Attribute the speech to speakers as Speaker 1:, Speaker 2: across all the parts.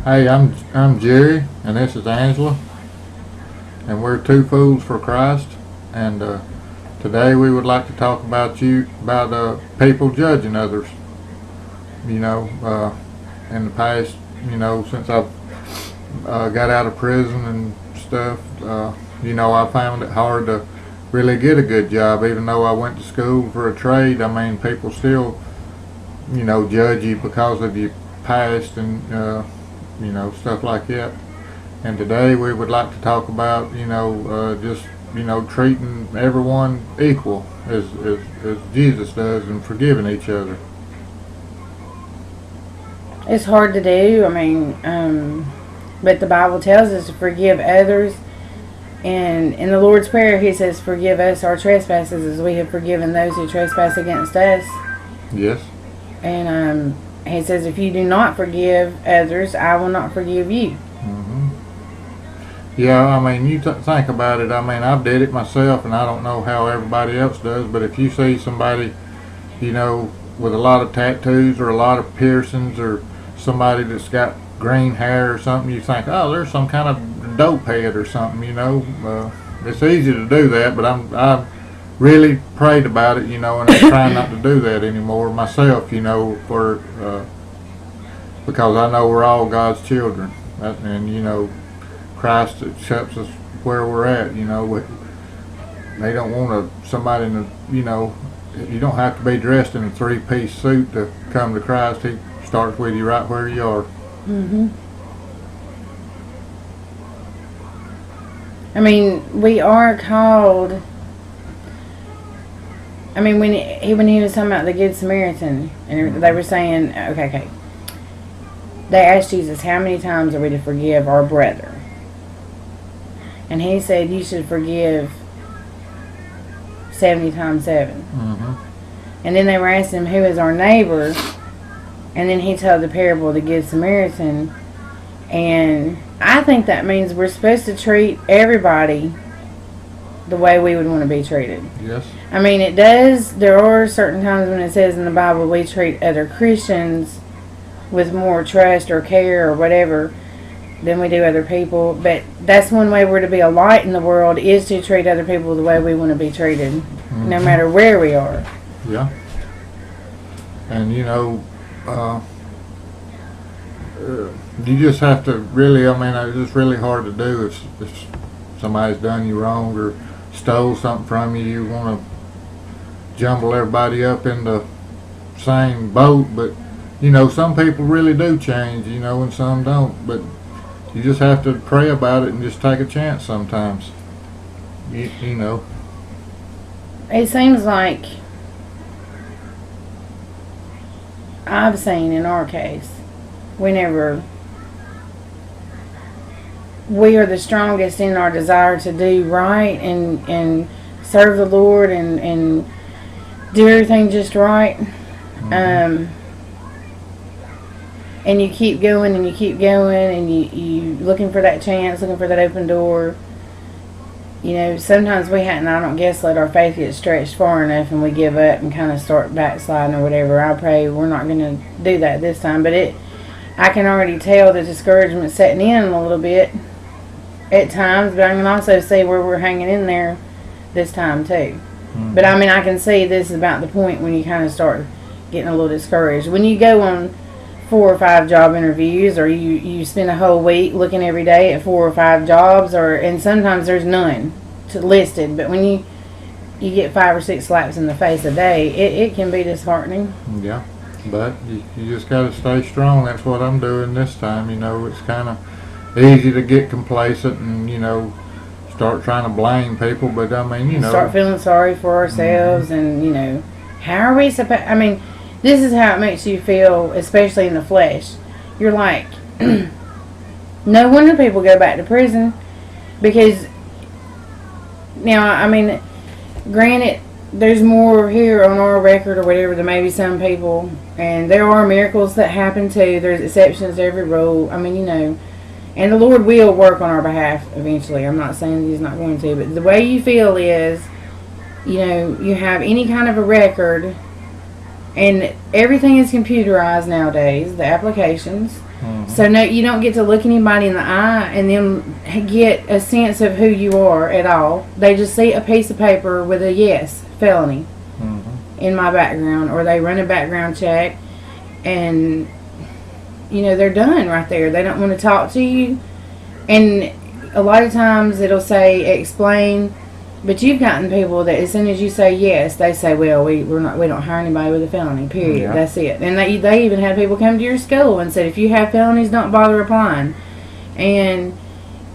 Speaker 1: Hey, I'm Jerry, and this is Angela, and we're Two Fools for Christ. And today we would like to talk about people judging others. You know, in the past, since I've got out of prison and stuff, I found it hard to really get a good job, even though I went to school for a trade. I mean, people still, judge you because of your past and stuff like that. And today we would like to talk about, treating everyone equal as Jesus does and forgiving each other.
Speaker 2: It's hard to do. But the Bible tells us to forgive others. And in the Lord's Prayer, He says, forgive us our trespasses as we have forgiven those who trespass against us.
Speaker 1: Yes.
Speaker 2: And He says, if you do not forgive others, I will not forgive you.
Speaker 1: Mm-hmm. Yeah, you think about it. I've did it myself, and I don't know how everybody else does, but if you see somebody, with a lot of tattoos or a lot of piercings, or somebody that's got green hair or something, you think, oh, there's some kind of dope head or something, It's easy to do that, but I've really prayed about it, and I'm trying not to do that anymore myself, because I know we're all God's children, and Christ accepts us where we're at. They don't want somebody in you don't have to be dressed in a 3-piece suit to come to Christ. He starts with you right where you are.
Speaker 2: Mm-hmm. We are called. When he was talking about the Good Samaritan, and they were saying, okay. They asked Jesus, how many times are we to forgive our brother? And He said, you should forgive 70 times 7.
Speaker 1: Mm-hmm.
Speaker 2: And then they were asking Him, who is our neighbor? And then He told the parable of the Good Samaritan. And I think that means we're supposed to treat everybody the way we would want to be treated.
Speaker 1: Yes.
Speaker 2: It does. There are certain times when it says in the Bible we treat other Christians with more trust or care or whatever than we do other people. But that's one way we're to be a light in the world, is to treat other people the way we want to be treated,
Speaker 1: mm-hmm.
Speaker 2: no matter where we are.
Speaker 1: Yeah. And you just have to really, it's just really hard to do if somebody's done you wrong or stole something from you. You want to jumble everybody up in the same boat, but some people really do change, and some don't. But you just have to pray about it and just take a chance sometimes.
Speaker 2: It seems like I've seen in our case, whenever we are the strongest in our desire to do right and serve the Lord and do everything just right,
Speaker 1: mm-hmm.
Speaker 2: And you keep going and you keep going and you looking for that chance, looking for that open door. Sometimes we hadn't, I don't guess, let our faith get stretched far enough and we give up and kind of start backsliding or whatever. I pray we're not going to do that this time, but I can already tell the discouragement setting in a little bit at times, but I can also see where we're hanging in there this time too.
Speaker 1: Mm-hmm.
Speaker 2: But I can see this is about the point when you kind of start getting a little discouraged. When you go on 4 or 5 job interviews, or you spend a whole week looking every day at 4 or 5 jobs, and sometimes there's none listed, but when you get 5 or 6 slaps in the face a day, it can be disheartening.
Speaker 1: Yeah, but you just got to stay strong. That's what I'm doing this time. It's kind of easy to get complacent and start trying to blame people, but
Speaker 2: start feeling sorry for ourselves.
Speaker 1: Mm-hmm.
Speaker 2: And how are we supposed? This is how it makes you feel, especially in the flesh. You're like, no wonder people go back to prison, because now, granted, there's more here on our record or whatever than maybe some people, and there are miracles that happen too. There's exceptions to every rule. And the Lord will work on our behalf eventually. I'm not saying He's not going to, but the way you feel is, you have any kind of a record, And everything is computerized nowadays, the applications. So no, you don't get to look anybody in the eye and then get a sense of who you are at all. They just see a piece of paper with a yes, felony, in my background, or they run a background check, and they're done right there. They don't want to talk to you, and a lot of times it'll say explain. But you've gotten people that as soon as you say yes, they say, well, we don't hire anybody with a felony, period.
Speaker 1: Yeah.
Speaker 2: That's it. And they even had people come to your school and said, if you have felonies, don't bother applying. And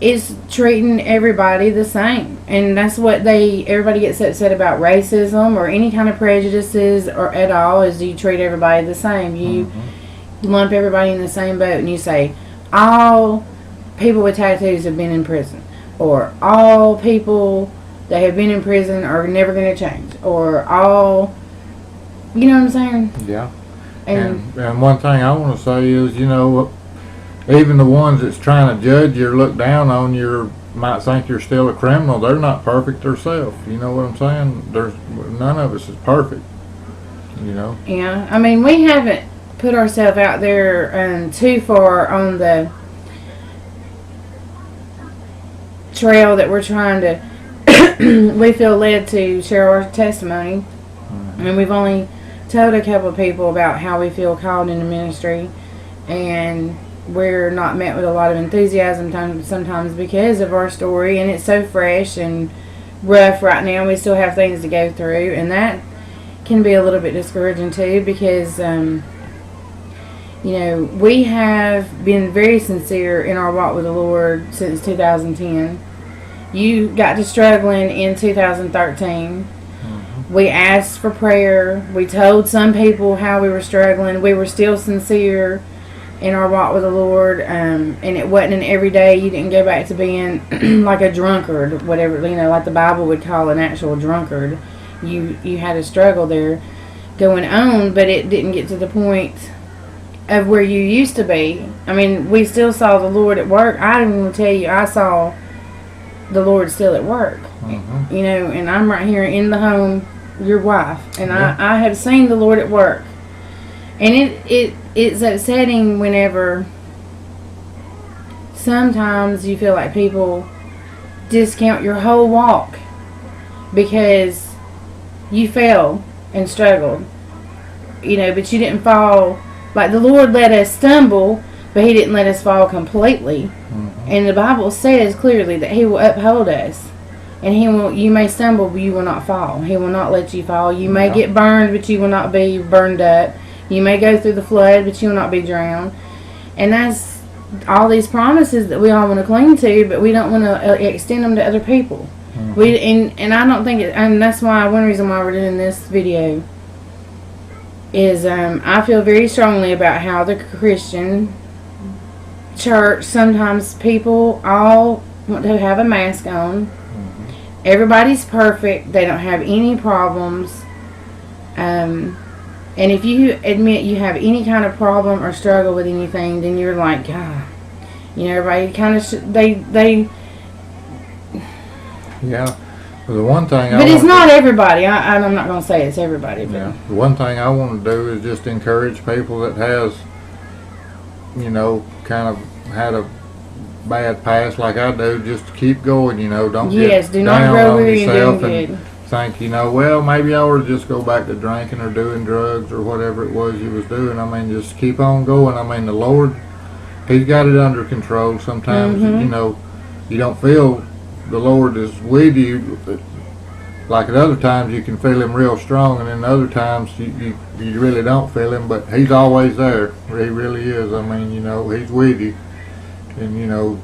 Speaker 2: it's treating everybody the same. And that's what everybody gets upset about racism or any kind of prejudices or at all, is you treat everybody the same. You lump everybody in the same boat and you say, all people with tattoos have been in prison. Or all people that have been in prison are never going to change, or all, you know what I'm saying?
Speaker 1: Yeah. And one thing I want to say is, even the ones that's trying to judge you or look down on you might think you're still a criminal. They're not perfect themselves. You know what I'm saying? None of us is perfect.
Speaker 2: Yeah. I mean, we haven't put ourselves out there too far on the trail that we're trying to we feel led to share our testimony, and we've only told a couple of people about how we feel called into ministry, and we're not met with a lot of enthusiasm sometimes because of our story, and it's so fresh and rough right now. We still have things to go through, and that can be a little bit discouraging too, because we have been very sincere in our walk with the Lord since 2010. You got to struggling in 2013. We asked for prayer. We told some people how we were struggling. We were still sincere in our walk with the Lord. And it wasn't an everyday. You didn't go back to being like a drunkard, whatever, like the Bible would call an actual drunkard. You had a struggle there going on, but it didn't get to the point of where you used to be. I mean, we still saw the Lord at work. I didn't want to tell you, I saw the Lord still at work, and I'm right here in the home, your wife, and I have seen the Lord at work, and it's upsetting whenever sometimes you feel like people discount your whole walk because you fell and struggled, but you didn't fall. Like, the Lord let us stumble, but He didn't let us fall completely. And the Bible says clearly that He will uphold us. And you may stumble, but you will not fall. He will not let you fall. You may get burned, but you will not be burned up. You may go through the flood, but you will not be drowned. And that's all these promises that we all want to cling to, but we don't want to extend them to other people. And I don't think and that's why one reason why we're doing this video is I feel very strongly about how the Christian church, sometimes people all want to have a mask on. Everybody's perfect. They don't have any problems. And if you admit you have any kind of problem or struggle with anything, then you're like, God, everybody kind of they.
Speaker 1: Yeah. Well, the one thing.
Speaker 2: But it's not everybody. I'm not going to say it's everybody. But.
Speaker 1: Yeah. The one thing I want to do is just encourage people that has, kind of had a bad past like I do, just to keep going, don't get
Speaker 2: do not
Speaker 1: down
Speaker 2: grow
Speaker 1: on
Speaker 2: weary
Speaker 1: yourself
Speaker 2: and
Speaker 1: and think, well, maybe I ought to just go back to drinking or doing drugs or whatever it was you was doing. I mean, just keep on going. I mean, the Lord, He's got it under control. Sometimes, you don't feel the Lord is with you. Like at other times you can feel Him real strong, and then other times you really don't feel Him, but He's always there. He really is. I mean, He's with you, and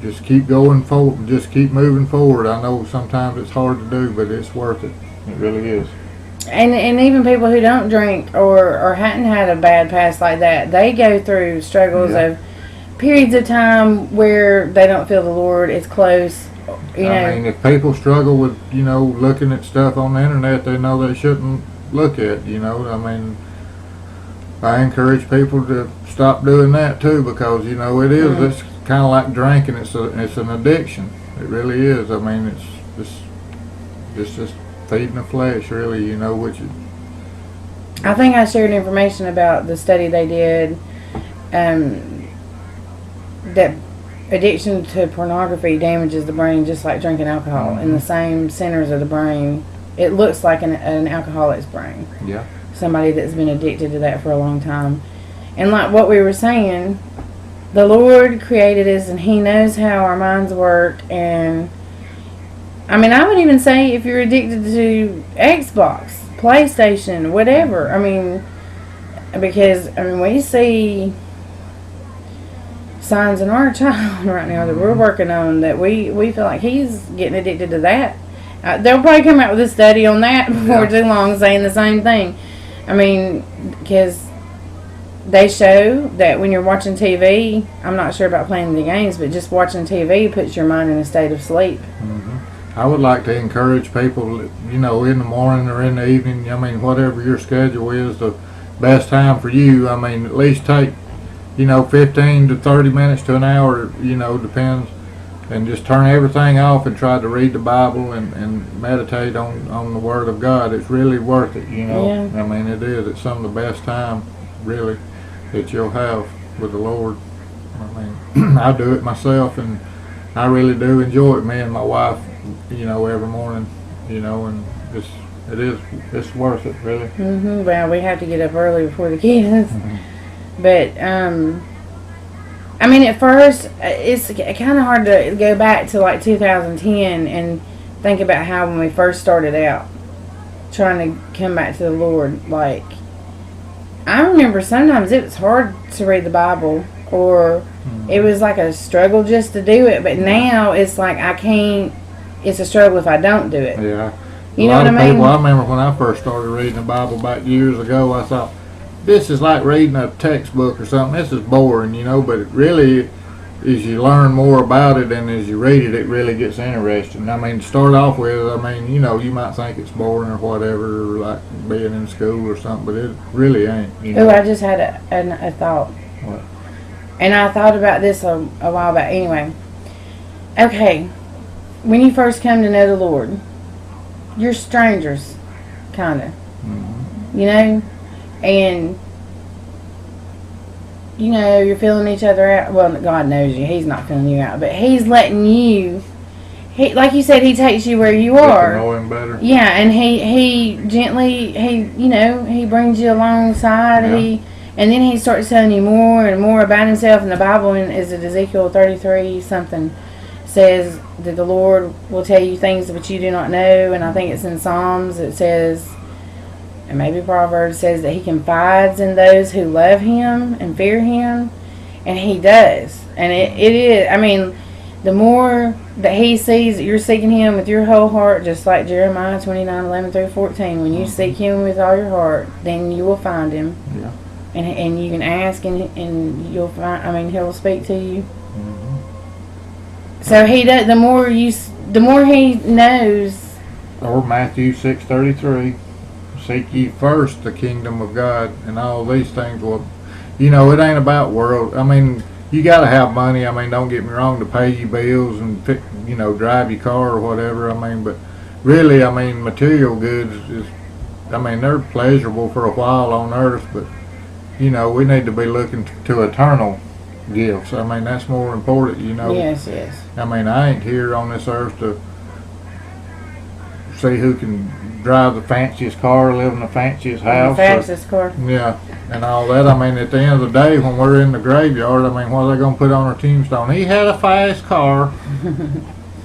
Speaker 1: just keep going forward, just keep moving forward. I know sometimes it's hard to do, but it's worth it. It really is.
Speaker 2: And even people who don't drink or hadn't had a bad past like that, they go through struggles of periods of time where they don't feel the Lord is close.
Speaker 1: I mean, if people struggle with, looking at stuff on the internet they know they shouldn't look at, I mean, I encourage people to stop doing that too, because, it is, it's kind of like drinking. It's an addiction. It really is. I mean, it's just feeding the flesh, really, which
Speaker 2: I think I shared information about the study they did, that addiction to pornography damages the brain just like drinking alcohol in the same centers of the brain. It looks like an alcoholic's brain.
Speaker 1: Yeah.
Speaker 2: Somebody that's been addicted to that for a long time. And like what we were saying, the Lord created us and He knows how our minds work. And I mean, I would even say if you're addicted to Xbox, PlayStation, whatever. I mean, because we see signs in our child right now that we're working on that we feel like he's getting addicted to that. They'll probably come out with a study on that before too long saying the same thing. I mean, because they show that when you're watching TV, I'm not sure about playing the games, but just watching TV puts your mind in a state of sleep.
Speaker 1: I would like to encourage people, in the morning or in the evening, whatever your schedule is, the best time for you, at least take, 15 to 30 minutes to an hour, depends, and just turn everything off and try to read the Bible and meditate on the Word of God. It's really worth it,
Speaker 2: Yeah.
Speaker 1: It is. It's some of the best time, really, that you'll have with the Lord. I do it myself, and I really do enjoy it. Me and my wife, every morning, and it's worth it, really.
Speaker 2: Well, we have to get up early before the kids. But, at first, it's kind of hard to go back to like 2010 and think about how when we first started out trying to come back to the Lord. Like, I remember sometimes it was hard to read the Bible, or it was like a struggle just to do it. But now it's like I can't. It's a struggle if I don't do it.
Speaker 1: Yeah.
Speaker 2: You know what I mean?
Speaker 1: I remember when I first started reading the Bible back years ago, I thought, this is like reading a textbook or something. This is boring, but it really, as you learn more about it and as you read it, it really gets interesting. To start off with, you might think it's boring or whatever, like being in school or something, but it really ain't.
Speaker 2: Oh, I just had a thought.
Speaker 1: What?
Speaker 2: And I thought about this a while back. Anyway, okay, when you first come to know the Lord, you're strangers, kind of, and, you're feeling each other out. Well, God knows you. He's not feeling you out, but He's letting you, like you said, He takes you where you are.
Speaker 1: Get to know Him better.
Speaker 2: Yeah, and He gently, He brings you alongside.
Speaker 1: Yeah.
Speaker 2: And then He starts telling you more and more about Himself. In the Bible, is it Ezekiel 33 something, says that the Lord will tell you things that you do not know. And I think it's in Psalms. It says, and maybe Proverbs says that He confides in those who love Him and fear Him, and He does. And it is. The more that He sees that you're seeking Him with your whole heart, just like Jeremiah 29:11-14. When you seek Him with all your heart, then you will find Him.
Speaker 1: Yeah.
Speaker 2: And you can ask, and you'll find. He'll speak to you. So He does. The more He knows.
Speaker 1: Or Matthew 6:33, seek ye first the kingdom of God, and all these things will. It ain't about world. You got to have money. Don't get me wrong, to pay your bills and drive your car or whatever. But really, material goods is. They're pleasurable for a while on earth, but. We need to be looking to eternal gifts. That's more important,
Speaker 2: Yes.
Speaker 1: I ain't here on this earth to see who can drive the fanciest car, live in the fanciest house.
Speaker 2: The fastest car.
Speaker 1: Yeah, and all that. At the end of the day, when we're in the graveyard, what are they going to put on our tombstone? He had a fast car.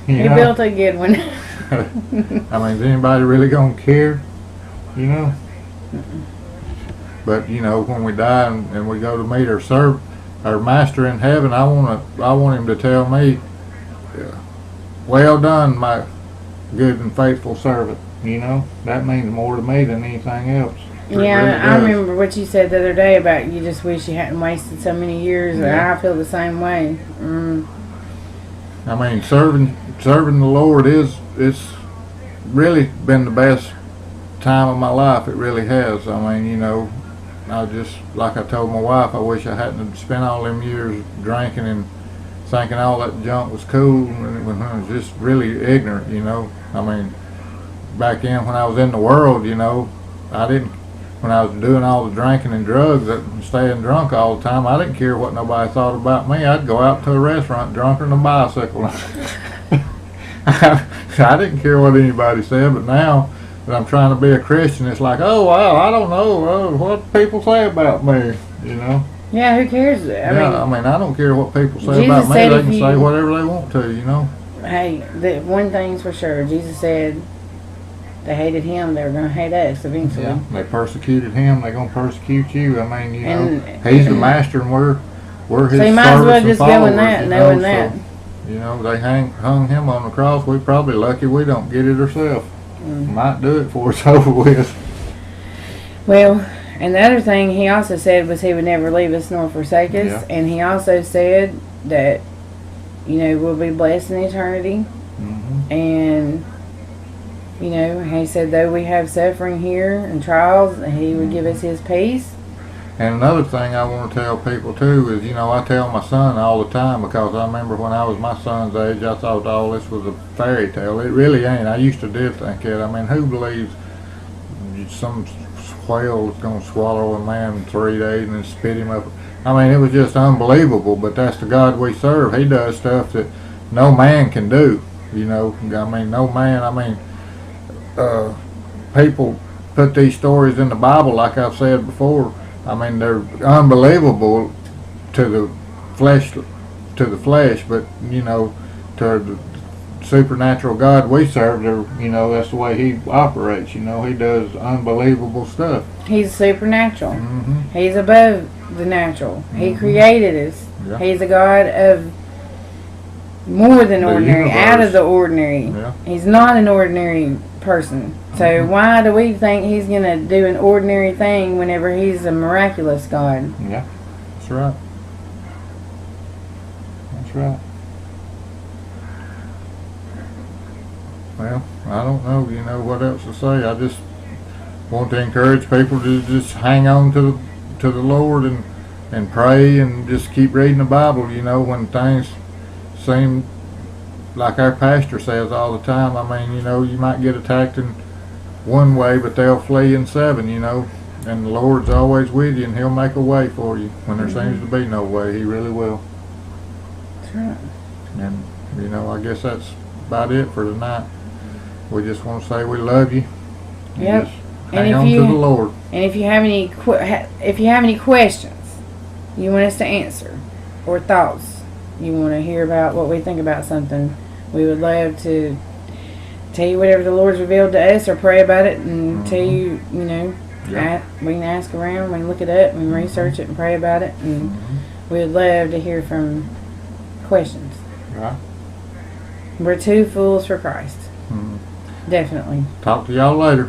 Speaker 2: He built a good one.
Speaker 1: Is anybody really going to care? But when we die and we go to meet our master in heaven, I want him to tell me, well done, my good and faithful servant. That means more to me than anything else.
Speaker 2: Yeah, I remember what you said the other day about you just wish you hadn't wasted so many years.
Speaker 1: Yeah.
Speaker 2: I feel the same way.
Speaker 1: Serving the Lord it's really been the best time of my life. It really has. I just, like I told my wife, I wish I hadn't spent all them years drinking and thinking all that junk was cool when I was just really ignorant, Back then when I was in the world, when when I was doing all the drinking and drugs and staying drunk all the time, I didn't care what nobody thought about me. I'd go out to a restaurant drunker than a bicycle. I didn't care what anybody said, but now that I'm trying to be a Christian, it's like, oh, well, I don't know what people say about me, you know.
Speaker 2: Yeah, who cares? I mean,
Speaker 1: I don't care what people say
Speaker 2: Jesus
Speaker 1: about me.
Speaker 2: said
Speaker 1: They
Speaker 2: if
Speaker 1: can
Speaker 2: you-
Speaker 1: say whatever they want to, you know.
Speaker 2: hey, the one thing's for sure. Jesus said they hated him, they were going to hate us eventually.
Speaker 1: Yeah, they persecuted him. They're gonna persecute you. I mean, you know,
Speaker 2: And-
Speaker 1: he's the master, and we're his
Speaker 2: So you might as well
Speaker 1: servants and
Speaker 2: just go
Speaker 1: followers.
Speaker 2: in that,
Speaker 1: you
Speaker 2: knowing
Speaker 1: know,
Speaker 2: that.
Speaker 1: So, you know, they hung him on the cross. We're probably lucky we don't get it ourselves. Might do it before it's over with.
Speaker 2: Well, and the other thing he also said was he would never leave us nor forsake us.
Speaker 1: Yeah.
Speaker 2: And he also said that, you know, we'll be blessed in eternity.
Speaker 1: Mm-hmm.
Speaker 2: And, you know, he said though we have suffering here and trials, he would give us his peace.
Speaker 1: And another thing I want to tell people too is, you know, I tell my son all the time, because I remember when I was my son's age, I thought all this was a fairy tale. It really ain't. I used to did think it. I mean, who believes some whale is going to swallow a man in 3 days and then spit him up? I mean, it was just unbelievable, but that's the God we serve. He does stuff that no man can do, you know. I mean, no man, people put these stories in the Bible, like I've said before. I mean, they're unbelievable to the flesh, but, you know, to the supernatural God we serve, you know, that's the way he operates. You know, he does unbelievable stuff.
Speaker 2: He's supernatural.
Speaker 1: Mm-hmm.
Speaker 2: He's above the natural. He
Speaker 1: Mhm.
Speaker 2: created us.
Speaker 1: Yeah.
Speaker 2: He's a God of more than
Speaker 1: The
Speaker 2: ordinary,
Speaker 1: universe.
Speaker 2: out of the ordinary.
Speaker 1: Yeah.
Speaker 2: He's not an ordinary person. So
Speaker 1: Mhm.
Speaker 2: why do we think he's going to do an ordinary thing whenever he's a miraculous God?
Speaker 1: Yeah, that's right. That's right. Well, I don't know, you know, what else to say. I just want to encourage people to just hang on to the Lord and pray and just keep reading the Bible, you know, when things seem like our pastor says all the time. I mean, you know, you might get attacked in one way, but they'll flee in 7, you know. And the Lord's always with you, and he'll make a way for you when there seems to be no way. He really will.
Speaker 2: That's right.
Speaker 1: And, you know, I guess that's about it for tonight. We just want to say we love you. And
Speaker 2: Yep.
Speaker 1: just
Speaker 2: And
Speaker 1: hang
Speaker 2: if
Speaker 1: on
Speaker 2: you-
Speaker 1: to the Lord.
Speaker 2: And if you have any questions you want us to answer, or thoughts you want to hear about what we think about something, we would love to tell you whatever the Lord's revealed to us, or pray about it and tell you, you know,
Speaker 1: Yeah.
Speaker 2: we can ask around, we can look it up, we can research it and pray about it, and we would love to hear from questions.
Speaker 1: Right.
Speaker 2: We're 2 fools for Christ.
Speaker 1: Mhm.
Speaker 2: Definitely.
Speaker 1: Talk to y'all later.